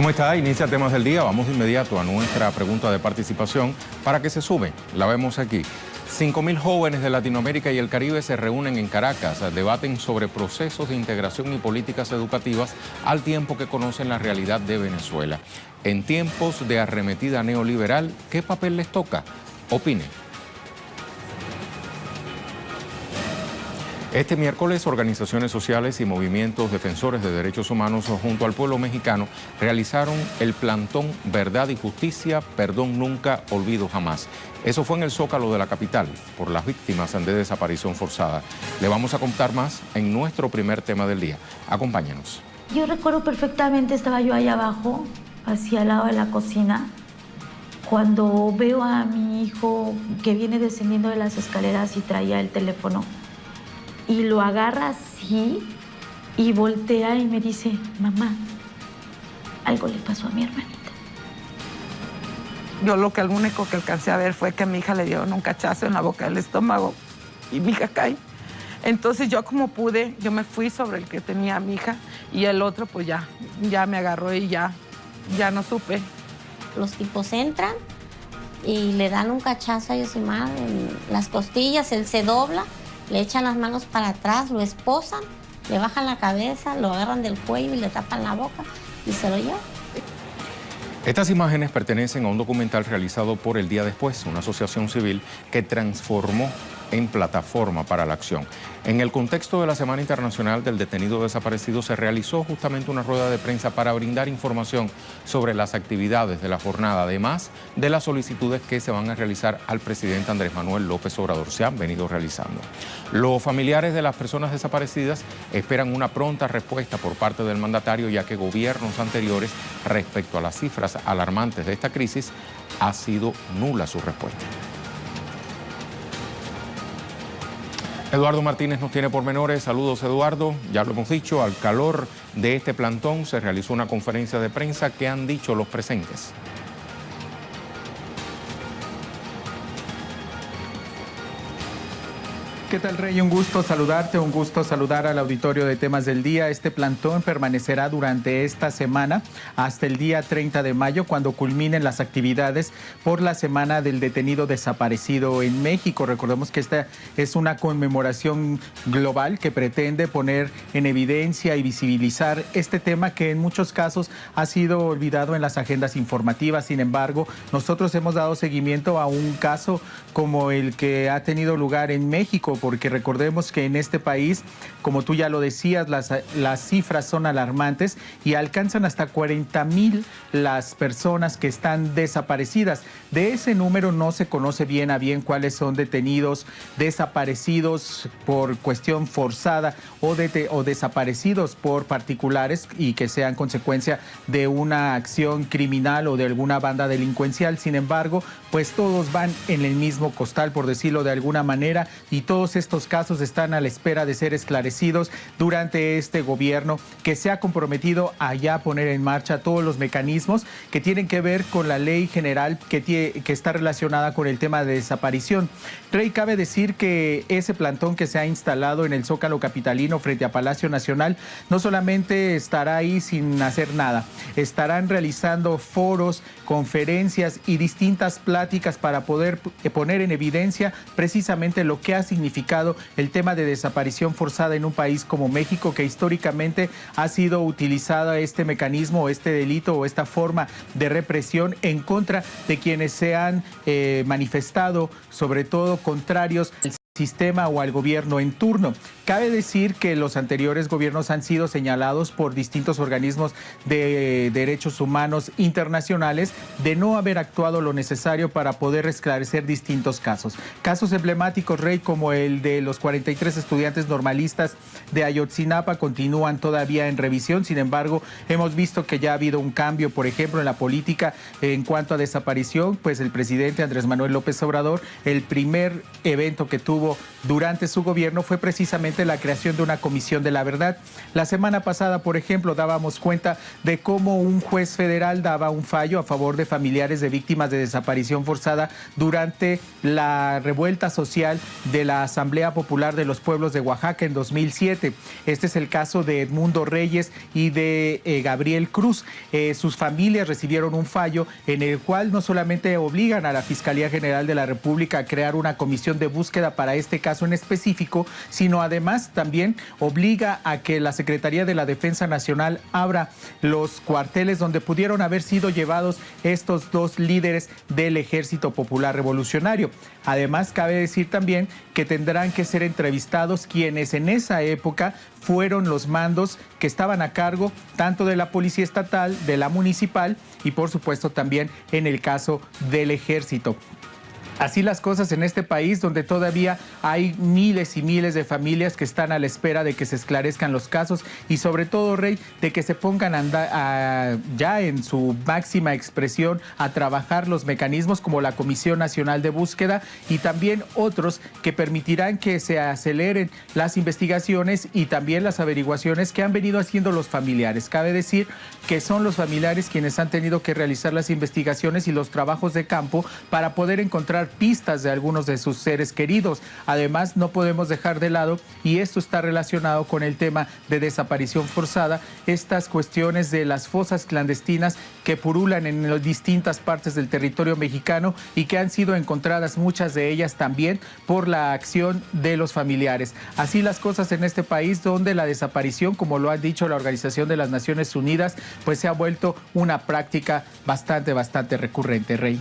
¿Cómo está? Inicia Temas del Día. Vamos de inmediato a nuestra pregunta de participación para que se sumen. La vemos aquí. 5.000 jóvenes de Latinoamérica y el Caribe se reúnen en Caracas, debaten sobre procesos de integración y políticas educativas al tiempo que conocen la realidad de Venezuela. En tiempos de arremetida neoliberal, ¿qué papel les toca? Opinen. Este miércoles, organizaciones sociales y movimientos defensores de derechos humanos junto al pueblo mexicano realizaron el plantón Verdad y Justicia, Perdón Nunca, Olvido Jamás. Eso fue en el Zócalo de la capital, por las víctimas de desaparición forzada. Le vamos a contar más en nuestro primer tema del día. Acompáñenos. Yo recuerdo perfectamente, estaba yo allá abajo, hacia el lado de la cocina, cuando veo a mi hijo que viene descendiendo de las escaleras y traía el teléfono. Y lo agarra así y voltea y me dice, mamá, algo le pasó a mi hermanita. Yo lo único que alcancé a ver fue que a mi hija le dieron un cachazo en la boca del estómago y mi hija cae. Entonces yo como pude, yo me fui sobre el que tenía a mi hija y el otro pues ya me agarró y ya no supe. Los tipos entran y le dan un cachazo a Yosimar en las costillas, él se dobla. Le echan las manos para atrás, lo esposan, le bajan la cabeza, lo agarran del cuello y le tapan la boca y se lo llevan. Estas imágenes pertenecen a un documental realizado por El Día Después, una asociación civil que transformó en plataforma para la acción. En el contexto de la Semana Internacional del Detenido Desaparecido se realizó justamente una rueda de prensa para brindar información sobre las actividades de la jornada, además de las solicitudes que se van a realizar al presidente Andrés Manuel López Obrador. Se han venido realizando. Los familiares de las personas desaparecidas esperan una pronta respuesta por parte del mandatario, ya que gobiernos anteriores, respecto a las cifras alarmantes de esta crisis, ha sido nula su respuesta. Eduardo Martínez nos tiene pormenores. Saludos, Eduardo. Ya lo hemos dicho, al calor de este plantón se realizó una conferencia de prensa. ¿Qué han dicho los presentes? ¿Qué tal, Rey? Un gusto saludarte, un gusto saludar al auditorio de Temas del Día. Este plantón permanecerá durante esta semana hasta el día 30 de mayo, cuando culminen las actividades por la Semana del Detenido Desaparecido en México. Recordemos que esta es una conmemoración global que pretende poner en evidencia y visibilizar este tema que en muchos casos ha sido olvidado en las agendas informativas. Sin embargo, nosotros hemos dado seguimiento a un caso como el que ha tenido lugar en México, porque recordemos que en este país, como tú ya lo decías, las cifras son alarmantes y alcanzan hasta 40,000 las personas que están desaparecidas. De ese número no se conoce bien a bien cuáles son detenidos, desaparecidos por cuestión forzada o desaparecidos por particulares y que sean consecuencia de una acción criminal o de alguna banda delincuencial. Sin embargo, pues todos van en el mismo costal, por decirlo de alguna manera, y todos estos casos están a la espera de ser esclarecidos durante este gobierno que se ha comprometido a ya poner en marcha todos los mecanismos que tienen que ver con la ley general que está relacionada con el tema de desaparición. Rey, cabe decir que ese plantón que se ha instalado en el Zócalo capitalino frente a Palacio Nacional no solamente estará ahí sin hacer nada, estarán realizando foros, conferencias y distintas pláticas para poder poner en evidencia precisamente lo que ha significado el tema de desaparición forzada en un país como México, que históricamente ha sido utilizado este mecanismo, este delito o esta forma de represión en contra de quienes se han manifestado, sobre todo contrarios al sistema o al gobierno en turno. Cabe decir que los anteriores gobiernos han sido señalados por distintos organismos de derechos humanos internacionales de no haber actuado lo necesario para poder esclarecer distintos casos. Casos emblemáticos, Rey, como el de los 43 estudiantes normalistas de Ayotzinapa continúan todavía en revisión. Sin embargo, hemos visto que ya ha habido un cambio, por ejemplo, en la política en cuanto a desaparición. Pues el presidente Andrés Manuel López Obrador, el primer evento que tuvo tuvo durante su gobierno fue precisamente la creación de una comisión de la verdad. La semana pasada, por ejemplo, dábamos cuenta de cómo un juez federal daba un fallo a favor de familiares de víctimas de desaparición forzada durante la revuelta social de la Asamblea Popular de los Pueblos de Oaxaca en 2007. Este es el caso de Edmundo Reyes y de Gabriel Cruz. Sus familias recibieron un fallo en el cual no solamente obligan a la Fiscalía General de la República a crear una comisión de búsqueda para este caso en específico, sino además también obliga a que la Secretaría de la Defensa Nacional abra los cuarteles donde pudieron haber sido llevados estos dos líderes del Ejército Popular Revolucionario. Además, cabe decir también que tendrán que ser entrevistados quienes en esa época fueron los mandos que estaban a cargo tanto de la Policía Estatal, de la Municipal y por supuesto también en el caso del Ejército. Así las cosas en este país donde todavía hay miles y miles de familias que están a la espera de que se esclarezcan los casos y sobre todo, Rey, de que se pongan ya en su máxima expresión a trabajar los mecanismos como la Comisión Nacional de Búsqueda y también otros que permitirán que se aceleren las investigaciones y también las averiguaciones que han venido haciendo los familiares. Cabe decir que son los familiares quienes han tenido que realizar las investigaciones y los trabajos de campo para poder encontrar pistas de algunos de sus seres queridos. Además, no podemos dejar de lado, y esto está relacionado con el tema de desaparición forzada, estas cuestiones de las fosas clandestinas que purulan en las distintas partes del territorio mexicano y que han sido encontradas muchas de ellas también por la acción de los familiares. Así las cosas en este país donde la desaparición, como lo ha dicho la Organización de las Naciones Unidas, pues se ha vuelto una práctica bastante recurrente, Rey.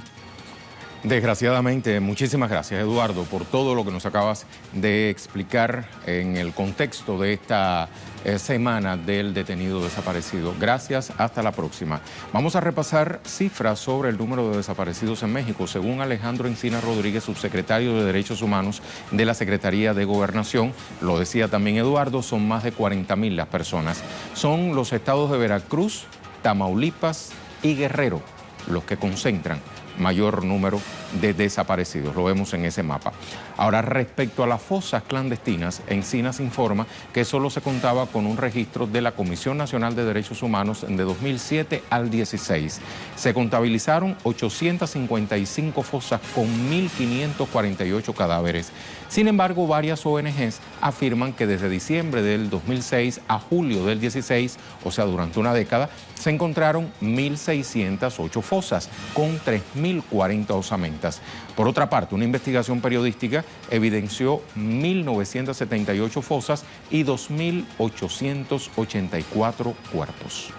Desgraciadamente, muchísimas gracias, Eduardo, por todo lo que nos acabas de explicar en el contexto de esta semana del detenido desaparecido. Gracias, hasta la próxima. Vamos a repasar cifras sobre el número de desaparecidos en México. Según Alejandro Encina Rodríguez, subsecretario de Derechos Humanos de la Secretaría de Gobernación, lo decía también Eduardo, son más de 40,000 las personas. Son los estados de Veracruz, Tamaulipas y Guerrero los que concentran mayor número de desaparecidos. Lo vemos en ese mapa. Ahora, respecto a las fosas clandestinas, Encinas informa que solo se contaba con un registro de la Comisión Nacional de Derechos Humanos de 2007 al 16. Se contabilizaron 855 fosas con 1.548 cadáveres. Sin embargo, varias ONGs afirman que desde diciembre del 2006 a julio del 16, o sea, durante una década, se encontraron 1.608 fosas con 3.040 osamentas. Por otra parte, una investigación periodística evidenció 1.978 fosas y 2.884 cuerpos.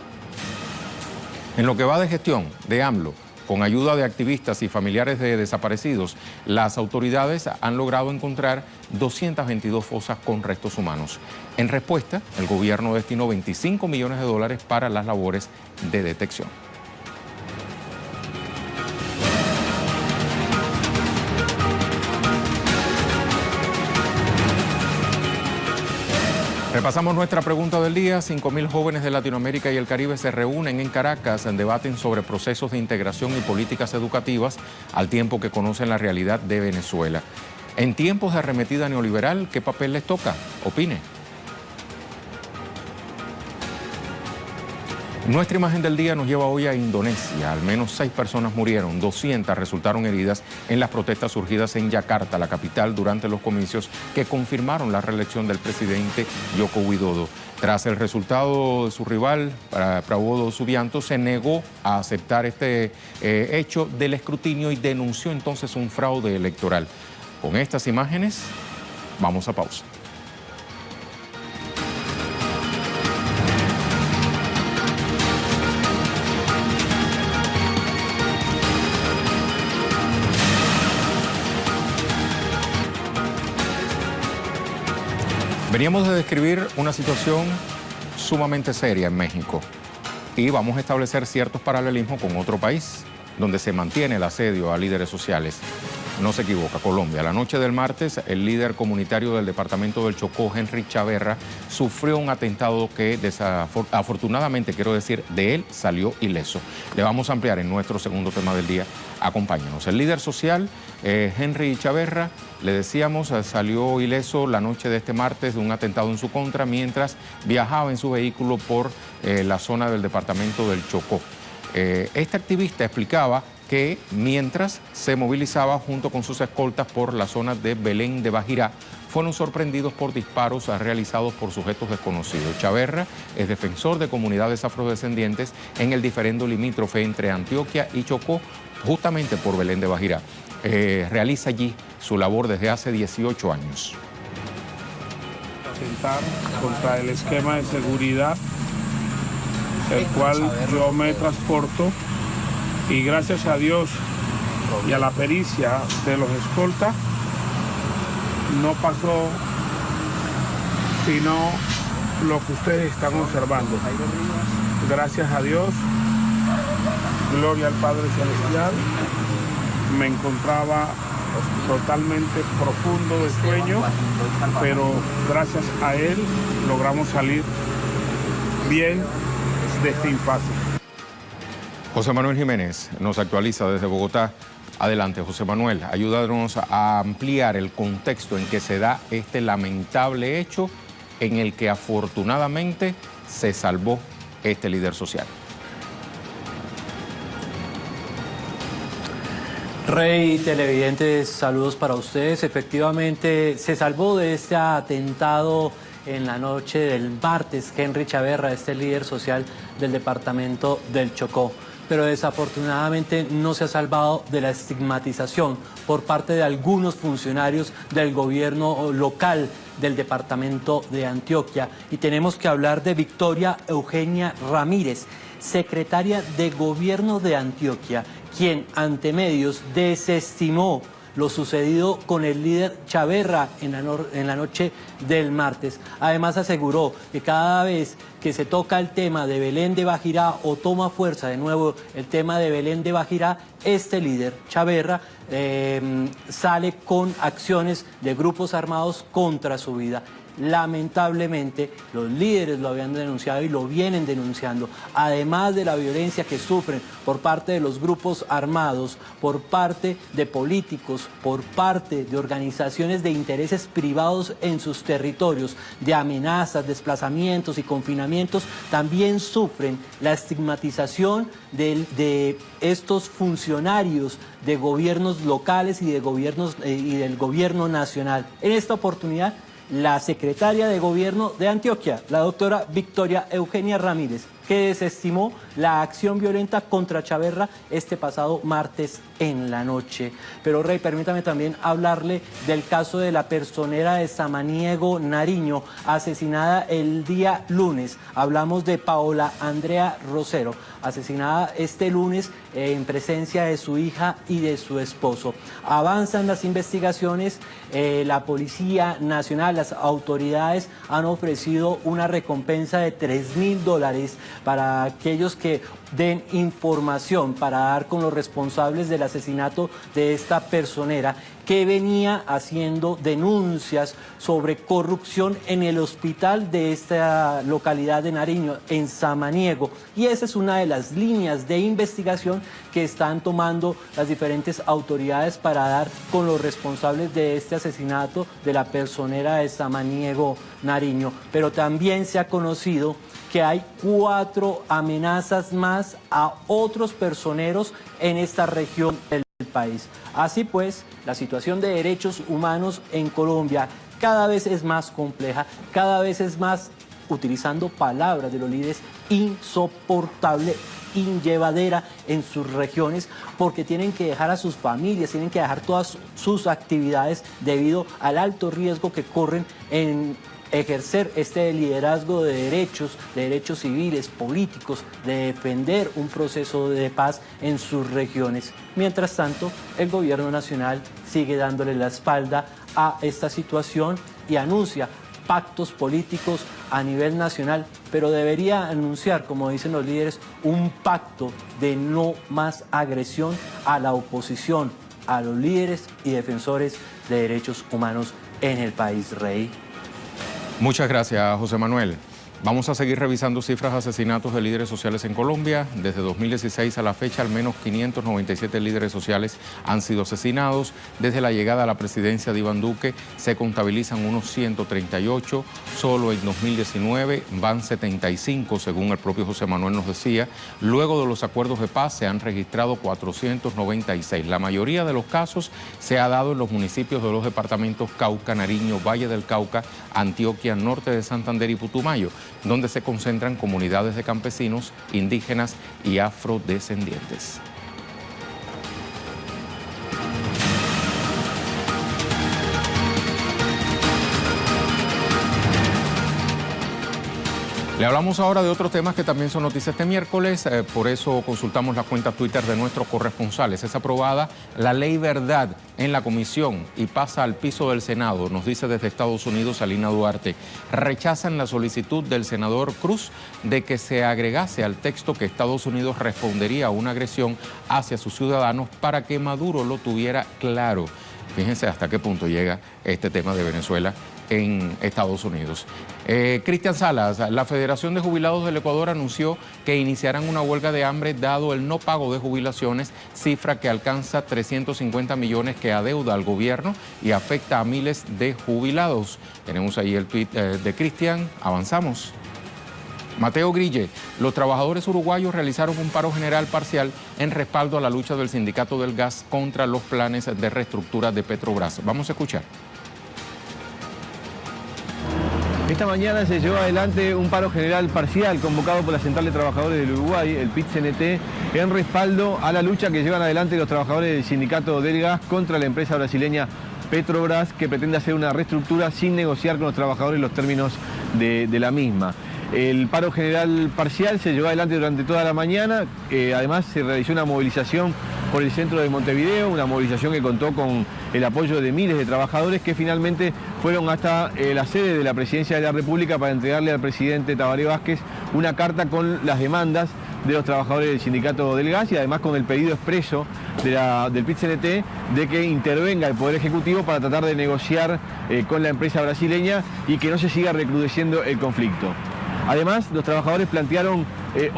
En lo que va de gestión de AMLO, con ayuda de activistas y familiares de desaparecidos, las autoridades han logrado encontrar 222 fosas con restos humanos. En respuesta, el gobierno destinó $25 millones para las labores de detección. Repasamos nuestra pregunta del día. 5,000 jóvenes de Latinoamérica y el Caribe se reúnen en Caracas, debaten sobre procesos de integración y políticas educativas al tiempo que conocen la realidad de Venezuela. En tiempos de arremetida neoliberal, ¿qué papel les toca? Opine. Nuestra imagen del día nos lleva hoy a Indonesia. Al menos 6 personas murieron, 200 resultaron heridas en las protestas surgidas en Yakarta, la capital, durante los comicios que confirmaron la reelección del presidente Joko Widodo. Tras el resultado de su rival, Prabowo Subianto, se negó a aceptar este hecho del escrutinio y denunció entonces un fraude electoral. Con estas imágenes, vamos a pausa. Veníamos de describir una situación sumamente seria en México y vamos a establecer ciertos paralelismos con otro país donde se mantiene el asedio a líderes sociales. no se equivoca, Colombia. La noche del martes, el líder comunitario del departamento del Chocó, Henry Chaverra, sufrió un atentado que afortunadamente, quiero decir, de él salió ileso. Le vamos a ampliar en nuestro segundo tema del día. Acompáñenos. El líder social, Henry Chaverra, le decíamos, salió ileso la noche de este martes de un atentado en su contra mientras viajaba en su vehículo por la zona del departamento del Chocó. Este activista explicaba que mientras se movilizaba junto con sus escoltas por la zona de Belén de Bajirá, fueron sorprendidos por disparos realizados por sujetos desconocidos. Chaverra es defensor de comunidades afrodescendientes en el diferendo limítrofe entre Antioquia y Chocó, justamente por Belén de Bajirá. Realiza allí su labor desde hace 18 años. Atentar contra el esquema de seguridad, el cual yo me transporto, y gracias a Dios y a la pericia de los escoltas no pasó sino lo que ustedes están observando. Gracias a Dios, gloria al Padre Celestial. Me encontraba totalmente profundo de sueño, pero gracias a él logramos salir bien de este impasse. José Manuel Jiménez nos actualiza desde Bogotá. Adelante, José Manuel, ayúdanos a ampliar el contexto en que se da este lamentable hecho en el que afortunadamente se salvó este líder social. Rey, televidentes, saludos para ustedes. Efectivamente, se salvó de este atentado en la noche del martes Henry Chaverra, este líder social del departamento del Chocó. Pero desafortunadamente no se ha salvado de la estigmatización por parte de algunos funcionarios del gobierno local del departamento de Antioquia. Y tenemos que hablar de Victoria Eugenia Ramírez, secretaria de Gobierno de Antioquia, quien ante medios desestimó lo sucedido con el líder Chaverra en la noche del martes. Además aseguró que cada vez que se toca el tema de Belén de Bajirá o toma fuerza de nuevo el tema de Belén de Bajirá, este líder Chaverra sale con acciones de grupos armados contra su vida. Lamentablemente, los líderes lo habían denunciado y lo vienen denunciando. Además de la violencia que sufren por parte de los grupos armados, por parte de políticos, por parte de organizaciones de intereses privados en sus territorios, de amenazas, desplazamientos y confinamientos, también sufren la estigmatización de estos funcionarios de gobiernos locales y del gobierno nacional. En esta oportunidad, la secretaria de Gobierno de Antioquia, la doctora Victoria Eugenia Ramírez, que desestimó la acción violenta contra Chaverra este pasado martes en la noche. Pero, Rey, permítame también hablarle del caso de la personera de Samaniego, Nariño, asesinada el día lunes. Hablamos de Paola Andrea Rosero, asesinada este lunes en presencia de su hija y de su esposo. Avanzan las investigaciones, la Policía Nacional, las autoridades han ofrecido una recompensa de $3.000 para aquellos que den información para dar con los responsables del asesinato de esta personera que venía haciendo denuncias sobre corrupción en el hospital de esta localidad de Nariño, en Samaniego. Y esa es una de las líneas de investigación que están tomando las diferentes autoridades para dar con los responsables de este asesinato de la personera de Samaniego, Nariño. Pero también se ha conocido que hay 4 amenazas más a otros personeros en esta región del país. Así pues, la situación de derechos humanos en Colombia cada vez es más compleja, cada vez es más, utilizando palabras de los líderes, insoportable, inllevadera en sus regiones, porque tienen que dejar a sus familias, tienen que dejar todas sus actividades debido al alto riesgo que corren en ejercer este liderazgo de derechos civiles, políticos, de defender un proceso de paz en sus regiones. Mientras tanto, el gobierno nacional sigue dándole la espalda a esta situación y anuncia pactos políticos a nivel nacional, pero debería anunciar, como dicen los líderes, un pacto de no más agresión a la oposición, a los líderes y defensores de derechos humanos en el país, Rey. Muchas gracias, José Manuel. Vamos a seguir revisando cifras de asesinatos de líderes sociales en Colombia. Desde 2016 a la fecha, al menos 597 líderes sociales han sido asesinados. Desde la llegada a la presidencia de Iván Duque se contabilizan unos 138. Solo en 2019 van 75, según el propio José Manuel nos decía. Luego de los acuerdos de paz se han registrado 496. La mayoría de los casos se ha dado en los municipios de los departamentos Cauca, Nariño, Valle del Cauca, Antioquia, Norte de Santander y Putumayo, donde se concentran comunidades de campesinos, indígenas y afrodescendientes. Le hablamos ahora de otros temas que también son noticias este miércoles, por eso consultamos la cuenta Twitter de nuestros corresponsales. Es aprobada la Ley Verdad en la comisión y pasa al piso del Senado, nos dice desde Estados Unidos Alina Duarte. Rechazan la solicitud del senador Cruz de que se agregase al texto que Estados Unidos respondería a una agresión hacia sus ciudadanos para que Maduro lo tuviera claro. Fíjense hasta qué punto llega este tema de Venezuela en Estados Unidos. Cristian Salas, la Federación de Jubilados del Ecuador anunció que iniciarán una huelga de hambre dado el no pago de jubilaciones, cifra que alcanza 350 millones que adeuda al gobierno y afecta a miles de jubilados. Tenemos ahí el tweet de Cristian, avanzamos. Mateo Grille, los trabajadores uruguayos realizaron un paro general parcial en respaldo a la lucha del sindicato del gas contra los planes de reestructura de Petrobras. Vamos a escuchar. Esta mañana se llevó adelante un paro general parcial convocado por la Central de Trabajadores del Uruguay, el PIT-CNT, en respaldo a la lucha que llevan adelante los trabajadores del sindicato del gas contra la empresa brasileña Petrobras, que pretende hacer una reestructura sin negociar con los trabajadores los términos de la misma. El paro general parcial se llevó adelante durante toda la mañana, además se realizó una movilización por el centro de Montevideo, una movilización que contó con el apoyo de miles de trabajadores que finalmente fueron hasta la sede de la Presidencia de la República para entregarle al presidente Tabaré Vázquez una carta con las demandas de los trabajadores del sindicato del gas y además con el pedido expreso del PIT-CNT de que intervenga el Poder Ejecutivo para tratar de negociar con la empresa brasileña y que no se siga recrudeciendo el conflicto. Además, los trabajadores plantearon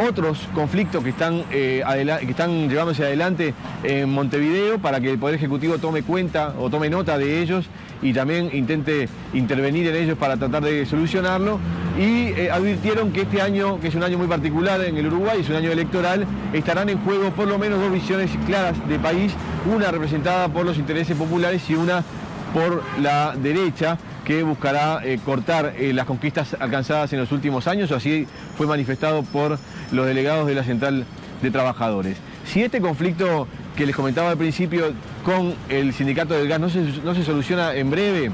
otros conflictos que están llevándose adelante en Montevideo para que el Poder Ejecutivo tome cuenta o tome nota de ellos y también intente intervenir en ellos para tratar de solucionarlo. Y advirtieron que este año, que es un año muy particular en el Uruguay, es un año electoral, estarán en juego por lo menos dos visiones claras de país, una representada por los intereses populares y una por la derecha, que buscará cortar las conquistas alcanzadas en los últimos años, o así fue manifestado por los delegados de la Central de Trabajadores. Si este conflicto que les comentaba al principio con el sindicato del gas no se soluciona en breve,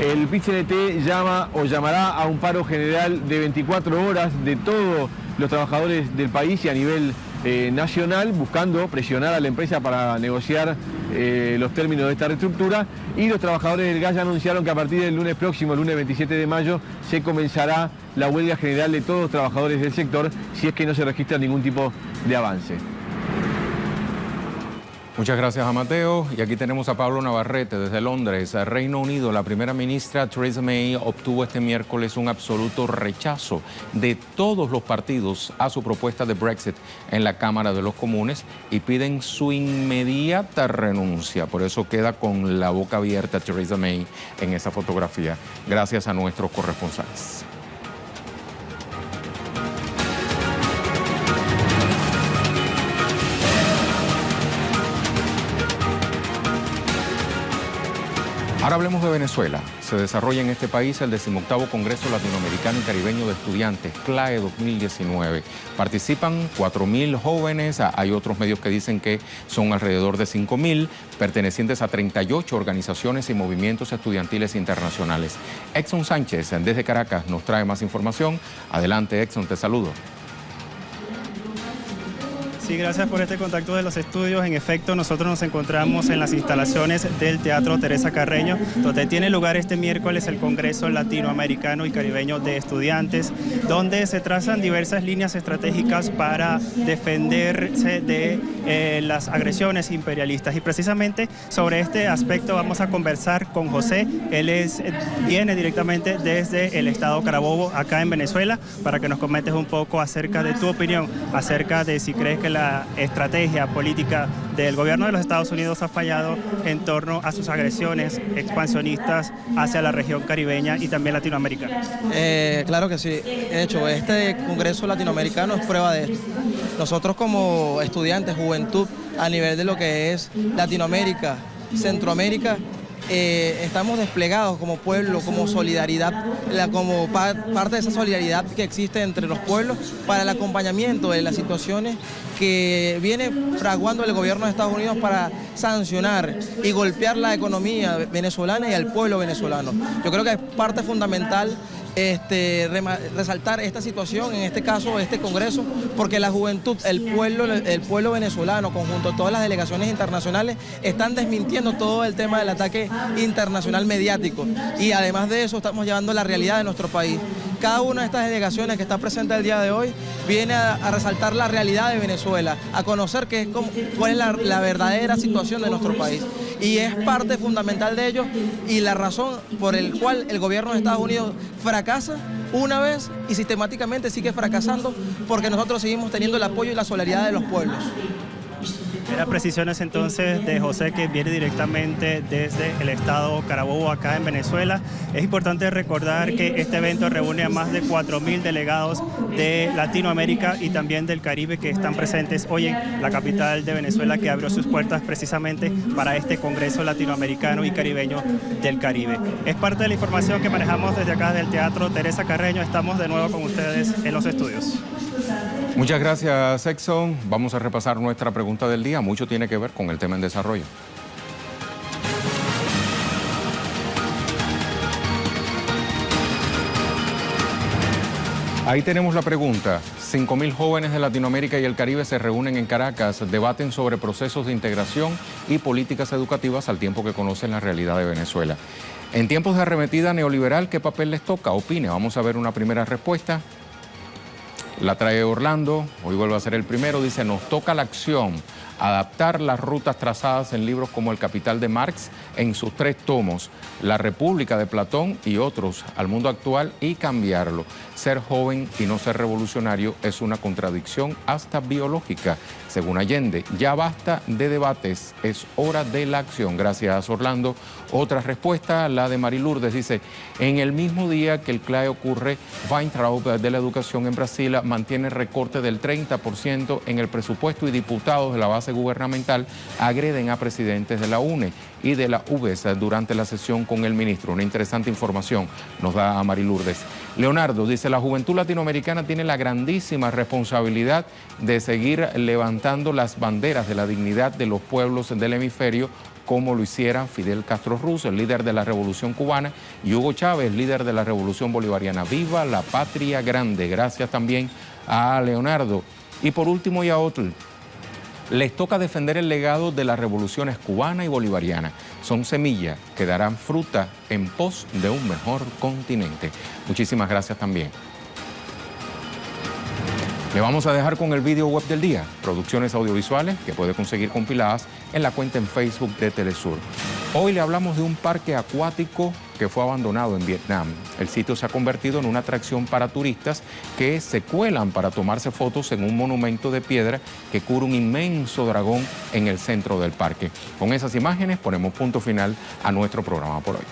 el PIT-CNT llamará a un paro general de 24 horas de todos los trabajadores del país y a nivel nacional, buscando presionar a la empresa para negociar los términos de esta reestructura. Y los trabajadores del gas ya anunciaron que a partir del lunes próximo, el lunes 27 de mayo, se comenzará la huelga general de todos los trabajadores del sector si es que no se registra ningún tipo de avance. Muchas gracias a Mateo. Y aquí tenemos a Pablo Navarrete desde Londres. Reino Unido, la primera ministra Theresa May obtuvo este miércoles un absoluto rechazo de todos los partidos a su propuesta de Brexit en la Cámara de los Comunes y piden su inmediata renuncia. Por eso queda con la boca abierta Theresa May en esa fotografía. Gracias a nuestros corresponsales. Ahora hablemos de Venezuela. Se desarrolla en este país el 18º Congreso Latinoamericano y Caribeño de Estudiantes, CLAE 2019. Participan 4.000 jóvenes, hay otros medios que dicen que son alrededor de 5.000, pertenecientes a 38 organizaciones y movimientos estudiantiles internacionales. Exxon Sánchez, desde Caracas, nos trae más información. Adelante, Exxon, te saludo. Sí, gracias por este contacto de los estudios. En efecto, nosotros nos encontramos en las instalaciones del Teatro Teresa Carreño, donde tiene lugar este miércoles el Congreso Latinoamericano y Caribeño de Estudiantes, donde se trazan diversas líneas estratégicas para defenderse de las agresiones imperialistas. Y precisamente sobre este aspecto vamos a conversar con José. Él viene directamente desde el estado Carabobo, acá en Venezuela, para que nos comentes un poco acerca de tu opinión, acerca de si crees que la estrategia política del gobierno de los Estados Unidos ha fallado en torno a sus agresiones expansionistas hacia la región caribeña y también latinoamericana. Claro que sí. De hecho, este Congreso Latinoamericano es prueba de esto. Nosotros como estudiantes, juventud, a nivel de lo que es Latinoamérica, Centroamérica, estamos desplegados como pueblo, como solidaridad, como parte de esa solidaridad que existe entre los pueblos para el acompañamiento de las situaciones que viene fraguando el gobierno de Estados Unidos para sancionar y golpear la economía venezolana y al pueblo venezolano. Yo creo que es parte fundamental resaltar esta situación, en este caso este Congreso, porque la juventud, el pueblo venezolano, conjunto a todas las delegaciones internacionales, están desmintiendo todo el tema del ataque internacional mediático, y además de eso estamos llevando la realidad de nuestro país. Cada una de estas delegaciones que está presente el día de hoy viene a resaltar la realidad de Venezuela, a conocer cuál es la verdadera situación de nuestro país. Y es parte fundamental de ello y la razón por la cual el gobierno de Estados Unidos fracasa una vez y sistemáticamente sigue fracasando, porque nosotros seguimos teniendo el apoyo y la solidaridad de los pueblos. Era precisiones entonces de José, que viene directamente desde el estado Carabobo, acá en Venezuela. Es importante recordar que este evento reúne a más de 4.000 delegados de Latinoamérica y también del Caribe que están presentes hoy en la capital de Venezuela, que abrió sus puertas precisamente para este Congreso Latinoamericano y Caribeño del Caribe. Es parte de la información que manejamos desde acá del Teatro Teresa Carreño. Estamos de nuevo con ustedes en los estudios. Muchas gracias, Exxon. Vamos a repasar nuestra pregunta del día. Mucho tiene que ver con el tema en desarrollo. Ahí tenemos la pregunta. 5.000 jóvenes de Latinoamérica y el Caribe se reúnen en Caracas, debaten sobre procesos de integración y políticas educativas al tiempo que conocen la realidad de Venezuela. En tiempos de arremetida neoliberal, ¿qué papel les toca? Opine. Vamos a ver una primera respuesta. La trae Orlando, hoy vuelve a ser el primero, dice: nos toca la acción, adaptar las rutas trazadas en libros como El Capital de Marx en sus 3 tomos, La República de Platón y otros al mundo actual y cambiarlo. Ser joven y no ser revolucionario es una contradicción hasta biológica. Según Allende, ya basta de debates, es hora de la acción. Gracias, Orlando. Otra respuesta, la de Marilurdes, dice: en el mismo día que el CLAE ocurre, Weintraub de la educación en Brasil mantiene recorte del 30% en el presupuesto y diputados de la base gubernamental agreden a presidentes de la UNE y de la UBES durante la sesión con el ministro. Una interesante información nos da a Marilurdes. Leonardo dice: la juventud latinoamericana tiene la grandísima responsabilidad de seguir levantando las banderas de la dignidad de los pueblos del hemisferio, como lo hicieran Fidel Castro Ruz, el líder de la Revolución Cubana, y Hugo Chávez, líder de la Revolución Bolivariana. ¡Viva la patria grande! Gracias también a Leonardo. Y por último, y a otro, les toca defender el legado de las revoluciones cubana y bolivariana. Son semillas que darán fruta en pos de un mejor continente. Muchísimas gracias también. Le vamos a dejar con el video web del día, producciones audiovisuales que puede conseguir compiladas en la cuenta en Facebook de Telesur. Hoy le hablamos de un parque acuático que fue abandonado en Vietnam. El sitio se ha convertido en una atracción para turistas que se cuelan para tomarse fotos en un monumento de piedra que cubre un inmenso dragón en el centro del parque. Con esas imágenes ponemos punto final a nuestro programa por hoy.